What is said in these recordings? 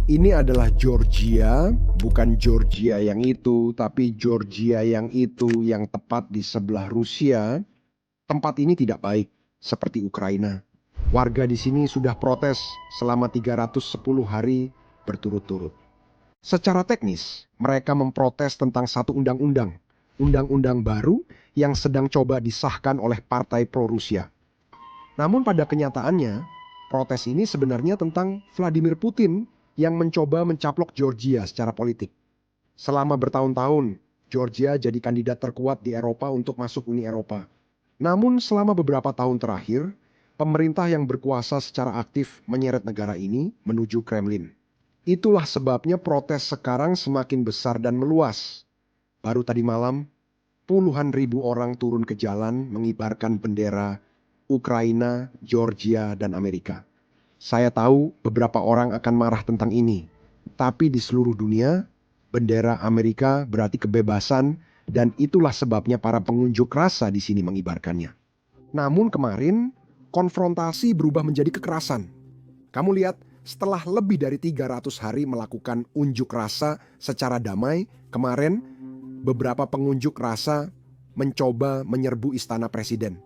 Ini adalah Georgia, bukan Georgia yang itu, tapi Georgia yang itu yang tepat di sebelah Rusia. Tempat ini tidak baik, seperti Ukraina. Warga di sini sudah protes selama 310 hari berturut-turut. Secara teknis, mereka memprotes tentang satu undang-undang baru yang sedang coba disahkan oleh partai pro-Rusia. Namun pada kenyataannya, protes ini sebenarnya tentang Vladimir Putin yang mencoba mencaplok Georgia secara politik. Selama bertahun-tahun, Georgia jadi kandidat terkuat di Eropa untuk masuk Uni Eropa. Namun selama beberapa tahun terakhir, pemerintah yang berkuasa secara aktif menyeret negara ini menuju Kremlin. Itulah sebabnya protes sekarang semakin besar dan meluas. Baru tadi malam, puluhan ribu orang turun ke jalan mengibarkan bendera Ukraina, Georgia, dan Amerika. Saya tahu beberapa orang akan marah tentang ini, tapi di seluruh dunia, bendera Amerika berarti kebebasan dan itulah sebabnya para pengunjuk rasa di sini mengibarkannya. Namun kemarin, konfrontasi berubah menjadi kekerasan. Kamu lihat, setelah lebih dari 300 hari melakukan unjuk rasa secara damai, kemarin beberapa pengunjuk rasa mencoba menyerbu istana presiden.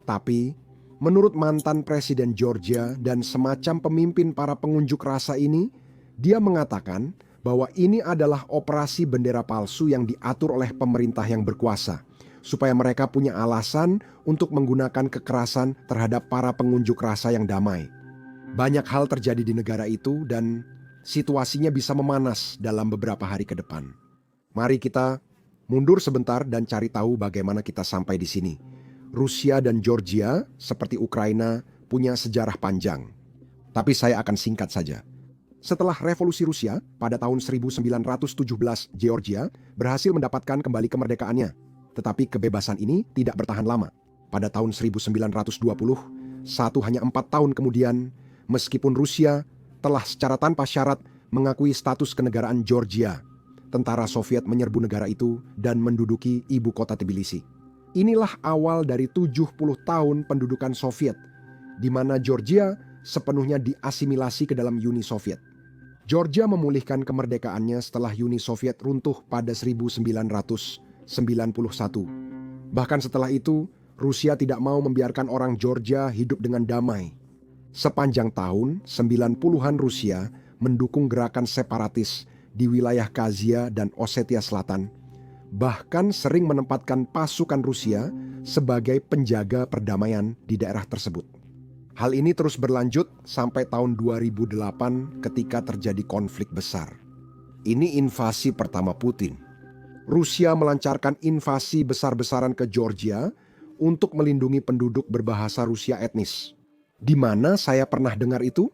Tapi, menurut mantan presiden Georgia dan semacam pemimpin para pengunjuk rasa ini, dia mengatakan bahwa ini adalah operasi bendera palsu yang diatur oleh pemerintah yang berkuasa, supaya mereka punya alasan untuk menggunakan kekerasan terhadap para pengunjuk rasa yang damai. Banyak hal terjadi di negara itu dan situasinya bisa memanas dalam beberapa hari ke depan. Mari kita mundur sebentar dan cari tahu bagaimana kita sampai di sini. Rusia dan Georgia, seperti Ukraina, punya sejarah panjang. Tapi saya akan singkat saja. Setelah revolusi Rusia, pada tahun 1917 Georgia berhasil mendapatkan kembali kemerdekaannya. Tetapi kebebasan ini tidak bertahan lama. Pada tahun 1920, hanya 4 tahun kemudian, meskipun Rusia telah secara tanpa syarat mengakui status kenegaraan Georgia, tentara Soviet menyerbu negara itu dan menduduki ibu kota Tbilisi. Inilah awal dari 70 tahun pendudukan Soviet, di mana Georgia sepenuhnya diasimilasi ke dalam Uni Soviet. Georgia memulihkan kemerdekaannya setelah Uni Soviet runtuh pada 1991. Bahkan setelah itu, Rusia tidak mau membiarkan orang Georgia hidup dengan damai. Sepanjang tahun 90-an Rusia mendukung gerakan separatis di wilayah Kazia dan Osetia Selatan, bahkan sering menempatkan pasukan Rusia sebagai penjaga perdamaian di daerah tersebut. Hal ini terus berlanjut sampai tahun 2008 ketika terjadi konflik besar. Ini invasi pertama Putin. Rusia melancarkan invasi besar-besaran ke Georgia untuk melindungi penduduk berbahasa Rusia etnis. Di mana saya pernah dengar itu?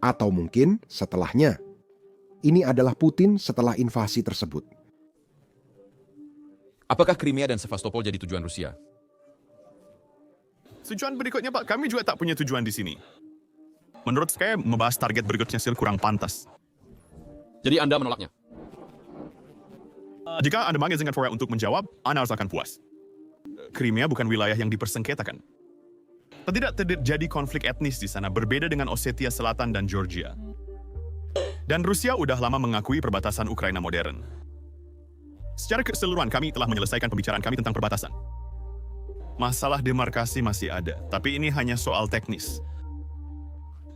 Atau mungkin setelahnya. Ini adalah Putin setelah invasi tersebut. Apakah Crimea dan Sevastopol jadi tujuan Rusia? Tujuan berikutnya, Pak, kami juga tak punya tujuan di sini. Menurut saya, membahas target berikutnya kurang pantas. Jadi Anda menolaknya? Jika Anda manggil Singapura untuk menjawab, Anda harus akan puas. Crimea bukan wilayah yang dipersengketakan. Tidak terjadi konflik etnis di sana, berbeda dengan Osetia Selatan dan Georgia. Dan Rusia udah lama mengakui perbatasan Ukraina modern. Secara keseluruhan, kami telah menyelesaikan pembicaraan kami tentang perbatasan. Masalah demarkasi masih ada, tapi ini hanya soal teknis.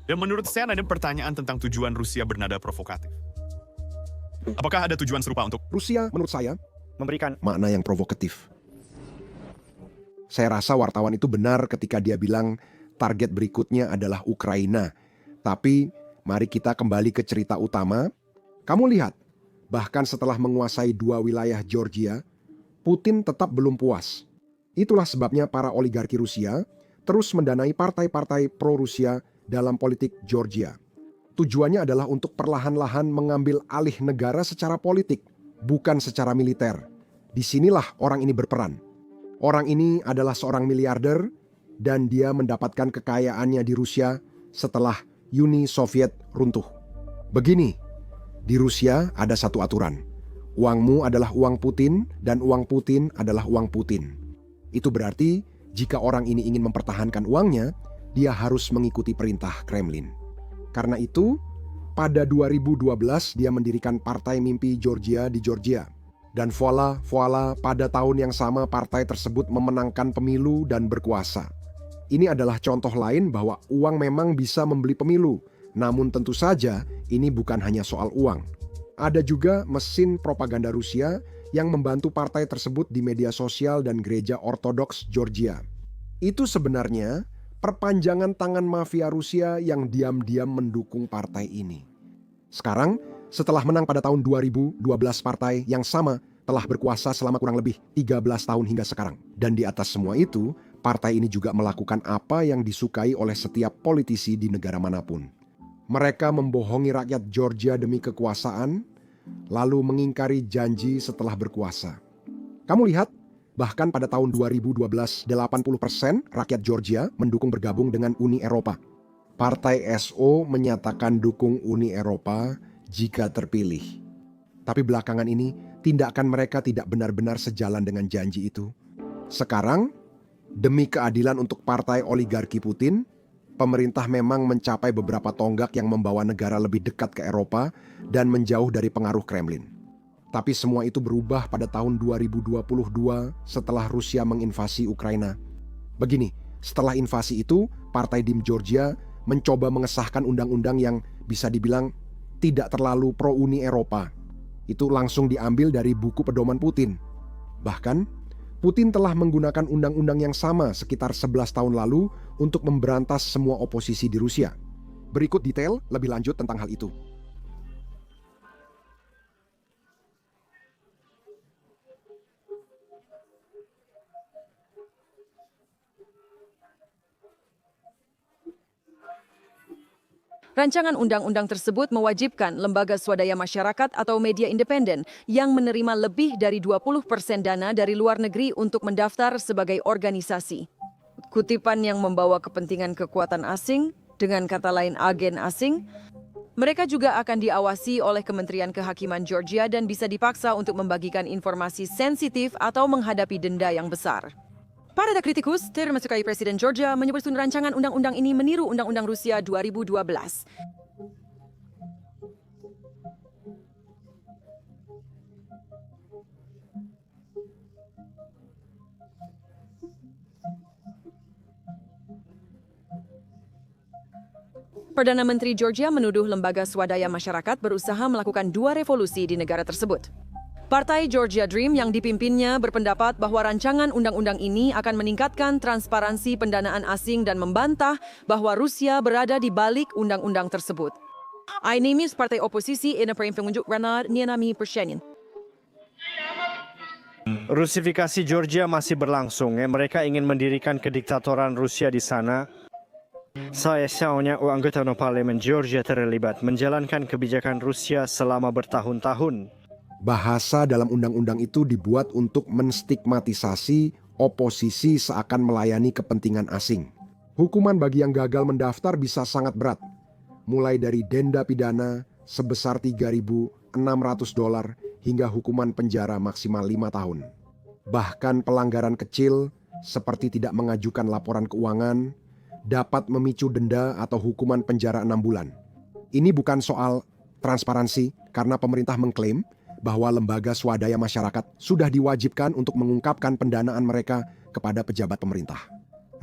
Dan menurut saya ada pertanyaan tentang tujuan Rusia bernada provokatif. Apakah ada tujuan serupa untuk Rusia, menurut saya, memberikan makna yang provokatif. Saya rasa wartawan itu benar ketika dia bilang target berikutnya adalah Ukraina. Tapi mari kita kembali ke cerita utama. Kamu lihat, bahkan setelah menguasai 2 wilayah Georgia, Putin tetap belum puas. Itulah sebabnya para oligarki Rusia terus mendanai partai-partai pro-Rusia dalam politik Georgia. Tujuannya adalah untuk perlahan-lahan mengambil alih negara secara politik, bukan secara militer. Disinilah orang ini berperan. Orang ini adalah seorang miliarder dan dia mendapatkan kekayaannya di Rusia setelah Uni Soviet runtuh. Begini, di Rusia ada satu aturan. Uangmu adalah uang Putin dan uang Putin adalah uang Putin. Itu berarti jika orang ini ingin mempertahankan uangnya, dia harus mengikuti perintah Kremlin. Karena itu, Pada 2012 dia mendirikan Partai Mimpi Georgia di Georgia. Dan voila, pada tahun yang sama partai tersebut memenangkan pemilu dan berkuasa. Ini adalah contoh lain bahwa uang memang bisa membeli pemilu. Namun tentu saja ini bukan hanya soal uang. Ada juga mesin propaganda Rusia yang membantu partai tersebut di media sosial dan gereja Ortodoks Georgia. Itu sebenarnya perpanjangan tangan mafia Rusia yang diam-diam mendukung partai ini. Sekarang, setelah menang pada tahun 2012, partai yang sama telah berkuasa selama kurang lebih 13 tahun hingga sekarang. Dan di atas semua itu, partai ini juga melakukan apa yang disukai oleh setiap politisi di negara manapun. Mereka membohongi rakyat Georgia demi kekuasaan, lalu mengingkari janji setelah berkuasa. Kamu lihat, bahkan pada tahun 2012, 80% rakyat Georgia mendukung bergabung dengan Uni Eropa. Partai SO menyatakan dukung Uni Eropa jika terpilih. Tapi belakangan ini, tindakan mereka tidak benar-benar sejalan dengan janji itu. Sekarang, demi keadilan untuk partai oligarki Putin, pemerintah memang mencapai beberapa tonggak yang membawa negara lebih dekat ke Eropa dan menjauh dari pengaruh Kremlin. Tapi semua itu berubah pada tahun 2022 setelah Rusia menginvasi Ukraina. Begini, setelah invasi itu, Partai Dim Georgia mencoba mengesahkan undang-undang yang bisa dibilang tidak terlalu pro-Uni Eropa. Itu langsung diambil dari buku pedoman Putin. Bahkan, Putin telah menggunakan undang-undang yang sama sekitar 11 tahun lalu untuk memberantas semua oposisi di Rusia. Berikut detail lebih lanjut tentang hal itu. Rancangan undang-undang tersebut mewajibkan lembaga swadaya masyarakat atau media independen yang menerima lebih dari 20% dana dari luar negeri untuk mendaftar sebagai organisasi. Kutipan yang membawa kepentingan kekuatan asing, dengan kata lain agen asing, mereka juga akan diawasi oleh Kementerian Kehakiman Georgia dan bisa dipaksa untuk membagikan informasi sensitif atau menghadapi denda yang besar. Para kritikus, termasuk Presiden Georgia, menyebut rancangan undang-undang ini meniru Undang-Undang Rusia 2012. Perdana Menteri Georgia menuduh lembaga swadaya masyarakat berusaha melakukan 2 revolusi di negara tersebut. Partai Georgia Dream yang dipimpinnya berpendapat bahwa rancangan undang-undang ini akan meningkatkan transparansi pendanaan asing dan membantah bahwa Rusia berada di balik undang-undang tersebut. Ainemis partai oposisi ina pengunjuk Renard Nianami Pershenin. Rusifikasi Georgia masih berlangsung. Mereka ingin mendirikan kediktatoran Rusia di sana. Sayangnya anggota parlemen Georgia terlibat menjalankan kebijakan Rusia selama bertahun-tahun. Bahasa dalam undang-undang itu dibuat untuk menstigmatisasi oposisi seakan melayani kepentingan asing. Hukuman bagi yang gagal mendaftar bisa sangat berat, mulai dari denda pidana sebesar $3.600 hingga hukuman penjara maksimal 5 tahun. Bahkan pelanggaran kecil seperti tidak mengajukan laporan keuangan dapat memicu denda atau hukuman penjara 6 bulan. Ini bukan soal transparansi karena pemerintah mengklaim bahwa lembaga swadaya masyarakat sudah diwajibkan untuk mengungkapkan pendanaan mereka kepada pejabat pemerintah.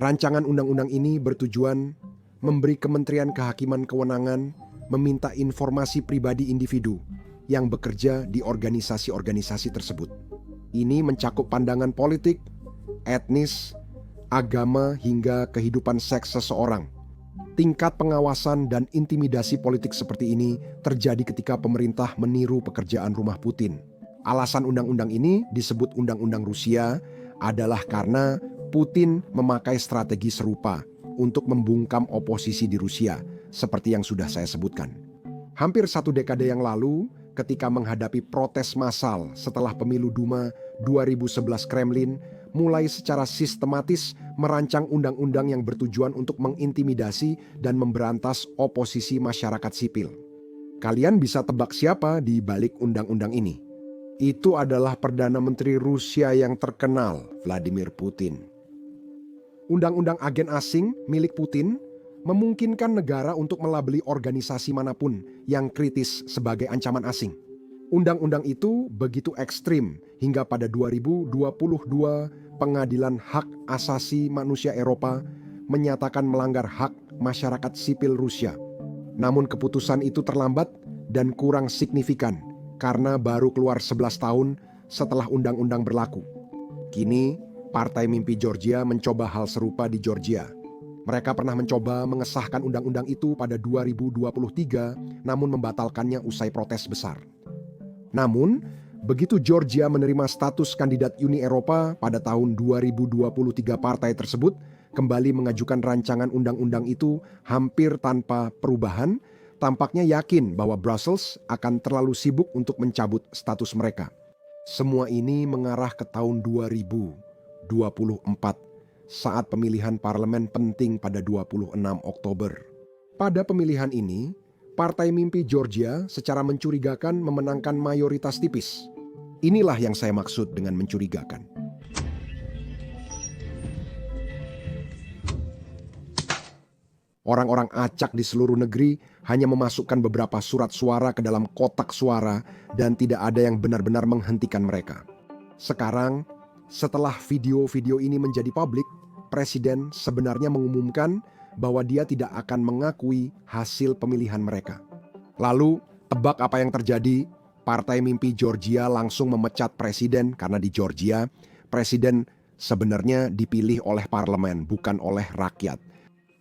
Rancangan undang-undang ini bertujuan memberi Kementerian Kehakiman kewenangan meminta informasi pribadi individu yang bekerja di organisasi-organisasi tersebut. Ini mencakup pandangan politik, etnis, agama, hingga kehidupan seks seseorang. Tingkat pengawasan dan intimidasi politik seperti ini terjadi ketika pemerintah meniru pekerjaan rumah Putin. Alasan undang-undang ini disebut Undang-Undang Rusia adalah karena Putin memakai strategi serupa untuk membungkam oposisi di Rusia, seperti yang sudah saya sebutkan. Hampir 1 dekade yang lalu, ketika menghadapi protes massal setelah pemilu Duma 2011, Kremlin mulai secara sistematis merancang undang-undang yang bertujuan untuk mengintimidasi dan memberantas oposisi masyarakat sipil. Kalian bisa tebak siapa di balik undang-undang ini? Itu adalah Perdana Menteri Rusia yang terkenal, Vladimir Putin. Undang-undang agen asing milik Putin memungkinkan negara untuk melabeli organisasi manapun yang kritis sebagai ancaman asing. Undang-undang itu begitu ekstrim hingga pada 2022 Pengadilan Hak Asasi Manusia Eropa menyatakan melanggar hak masyarakat sipil Rusia. Namun keputusan itu terlambat dan kurang signifikan karena baru keluar 11 tahun setelah undang-undang berlaku. Kini, Partai Mimpi Georgia mencoba hal serupa di Georgia. Mereka pernah mencoba mengesahkan undang-undang itu pada 2023, namun membatalkannya usai protes besar. Namun, begitu Georgia menerima status kandidat Uni Eropa pada tahun 2023, partai tersebut kembali mengajukan rancangan undang-undang itu hampir tanpa perubahan, tampaknya yakin bahwa Brussels akan terlalu sibuk untuk mencabut status mereka. Semua ini mengarah ke tahun 2024 saat pemilihan parlemen penting pada 26 Oktober. Pada pemilihan ini, Partai Mimpi Georgia secara mencurigakan memenangkan mayoritas tipis. Inilah yang saya maksud dengan mencurigakan. Orang-orang acak di seluruh negeri hanya memasukkan beberapa surat suara ke dalam kotak suara dan tidak ada yang benar-benar menghentikan mereka. Sekarang, setelah video-video ini menjadi publik, Presiden sebenarnya mengumumkan bahwa dia tidak akan mengakui hasil pemilihan mereka. Lalu, tebak apa yang terjadi? Partai Mimpi Georgia langsung memecat presiden karena di Georgia, presiden sebenarnya dipilih oleh parlemen, bukan oleh rakyat.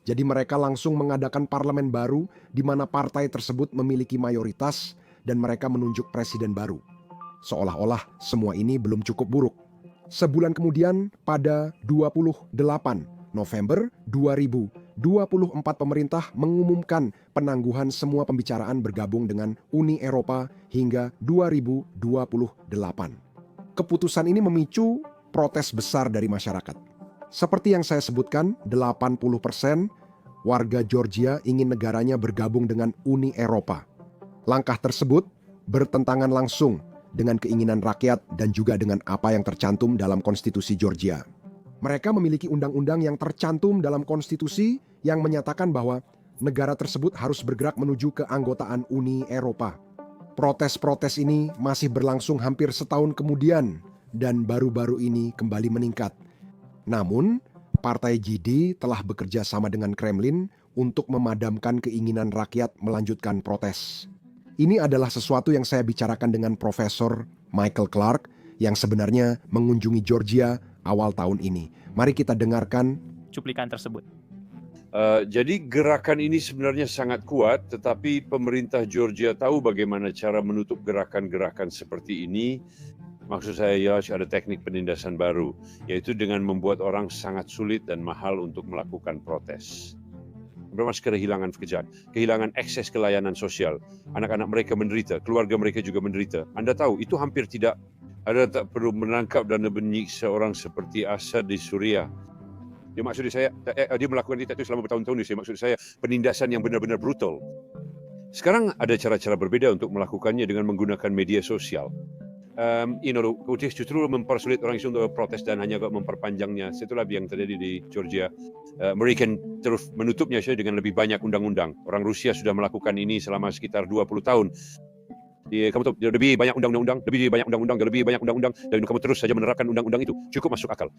Jadi mereka langsung mengadakan parlemen baru di mana partai tersebut memiliki mayoritas dan mereka menunjuk presiden baru. Seolah-olah semua ini belum cukup buruk. Sebulan kemudian, pada 28 November 2024 pemerintah mengumumkan penangguhan semua pembicaraan bergabung dengan Uni Eropa hingga 2028. Keputusan ini memicu protes besar dari masyarakat. Seperti yang saya sebutkan, 80% warga Georgia ingin negaranya bergabung dengan Uni Eropa. Langkah tersebut bertentangan langsung dengan keinginan rakyat dan juga dengan apa yang tercantum dalam konstitusi Georgia. Mereka memiliki undang-undang yang tercantum dalam konstitusi yang menyatakan bahwa negara tersebut harus bergerak menuju keanggotaan Uni Eropa. Protes-protes ini masih berlangsung hampir setahun kemudian dan baru-baru ini kembali meningkat. Namun, Partai GD telah bekerja sama dengan Kremlin untuk memadamkan keinginan rakyat melanjutkan protes. Ini adalah sesuatu yang saya bicarakan dengan Profesor Michael Clark yang sebenarnya mengunjungi Georgia awal tahun ini. Mari kita dengarkan cuplikan tersebut. Jadi gerakan ini sebenarnya sangat kuat, tetapi pemerintah Georgia tahu bagaimana cara menutup gerakan-gerakan seperti ini. Maksud saya ada teknik penindasan baru, yaitu dengan membuat orang sangat sulit dan mahal untuk melakukan protes. Bermaksud kehilangan pekerjaan, kehilangan akses ke layanan sosial. Anak-anak mereka menderita, keluarga mereka juga menderita. Anda tahu, itu hampir tidak ada, tak perlu menangkap dan menyiksa seorang seperti Assad di Suriah. Dia melakukan itu selama bertahun-tahun. Maksud saya penindasan yang benar-benar brutal. Sekarang ada cara-cara berbeda untuk melakukannya dengan menggunakan media sosial. Justru mempersulit orang Islam untuk protes dan hanya memperpanjangnya. Itulah yang terjadi di Georgia. Mereka terus menutupnya dengan lebih banyak undang-undang. Orang Rusia sudah melakukan ini selama sekitar 20 tahun. Kamu tahu, lebih banyak undang-undang, dan kamu terus saja menerapkan undang-undang itu. Cukup masuk akal.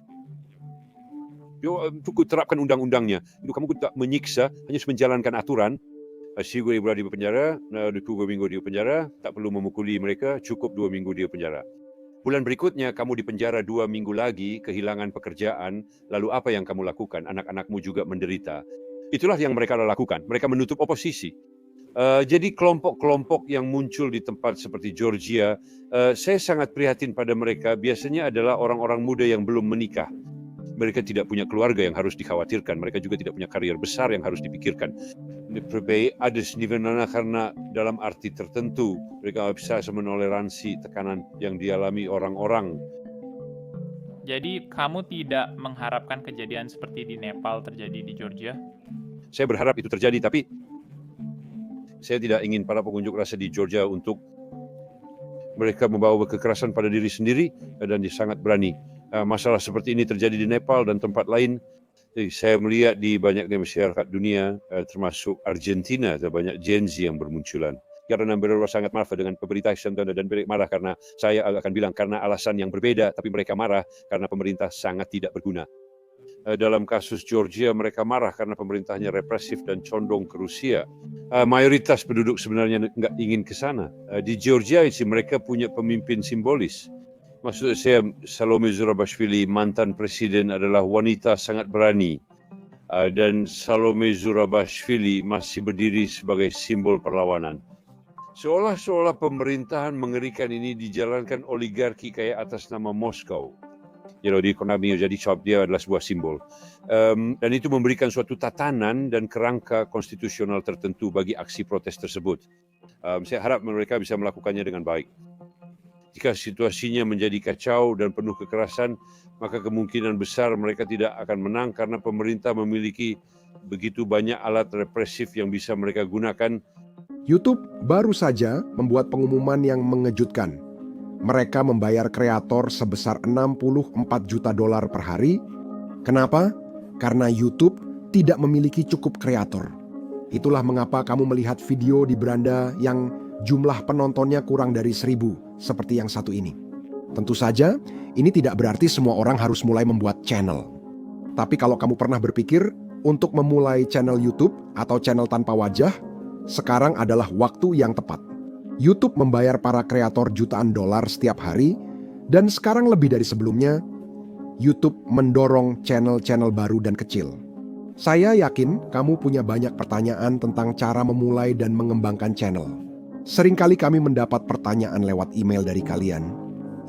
Cukup terapkan undang-undangnya. Kamu tak menyiksa, hanya menjalankan aturan. Sigur berada di penjara, 2 minggu di penjara, tak perlu memukuli mereka, cukup 2 minggu di penjara. Bulan berikutnya kamu di penjara 2 minggu lagi, kehilangan pekerjaan, lalu apa yang kamu lakukan? Anak-anakmu juga menderita. Itulah yang mereka lakukan, mereka menutup oposisi. Jadi kelompok-kelompok yang muncul di tempat seperti Georgia, saya sangat prihatin pada mereka, biasanya adalah orang-orang muda yang belum menikah. Mereka tidak punya keluarga yang harus dikhawatirkan, mereka juga tidak punya karier besar yang harus dipikirkan. Ada sebenarnya karena dalam arti tertentu mereka bisa menoleransi tekanan yang dialami orang-orang. Jadi kamu tidak mengharapkan kejadian seperti di Nepal terjadi di Georgia? Saya berharap itu terjadi, tapi saya tidak ingin para pengunjuk rasa di Georgia untuk mereka membawa kekerasan pada diri sendiri dan dia sangat berani. Masalah seperti ini terjadi di Nepal dan tempat lain. Jadi saya melihat di banyak masyarakat dunia, termasuk Argentina, ada banyak Gen Z yang bermunculan. Karena mereka sangat marah dengan pemerintah dan mereka marah karena saya akan bilang karena alasan yang berbeda, tapi mereka marah karena pemerintah sangat tidak berguna. Dalam kasus Georgia, mereka marah karena pemerintahnya represif dan condong ke Rusia. Mayoritas penduduk sebenarnya nggak ingin ke sana. Di Georgia sih mereka punya pemimpin simbolis. Maksud saya, Salome Zurabishvili, mantan presiden, adalah wanita sangat berani. Dan Salome Zurabishvili masih berdiri sebagai simbol perlawanan. Seolah-olah pemerintahan mengerikan ini dijalankan oligarki kayak atas nama Moskow. Di ekonomi jadi dia adalah sebuah simbol. Dan itu memberikan suatu tatanan dan kerangka konstitusional tertentu bagi aksi protes tersebut. Saya harap mereka bisa melakukannya dengan baik. Jika situasinya menjadi kacau dan penuh kekerasan, maka kemungkinan besar mereka tidak akan menang karena pemerintah memiliki begitu banyak alat represif yang bisa mereka gunakan. YouTube baru saja membuat pengumuman yang mengejutkan. Mereka membayar kreator sebesar $64 juta per hari. Kenapa? Karena YouTube tidak memiliki cukup kreator. Itulah mengapa kamu melihat video di beranda yang jumlah penontonnya kurang dari 1.000, seperti yang satu ini. Tentu saja, ini tidak berarti semua orang harus mulai membuat channel. Tapi kalau kamu pernah berpikir untuk memulai channel YouTube atau channel tanpa wajah, sekarang adalah waktu yang tepat. YouTube membayar para kreator jutaan dolar setiap hari, dan sekarang lebih dari sebelumnya, YouTube mendorong channel-channel baru dan kecil. Saya yakin kamu punya banyak pertanyaan tentang cara memulai dan mengembangkan channel. Seringkali kami mendapat pertanyaan lewat email dari kalian.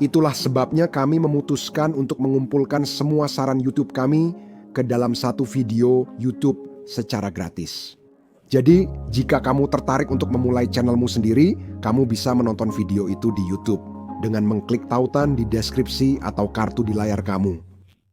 Itulah sebabnya kami memutuskan untuk mengumpulkan semua saran YouTube kami ke dalam satu video YouTube secara gratis. Jadi, jika kamu tertarik untuk memulai channelmu sendiri, kamu bisa menonton video itu di YouTube dengan mengklik tautan di deskripsi atau kartu di layar kamu.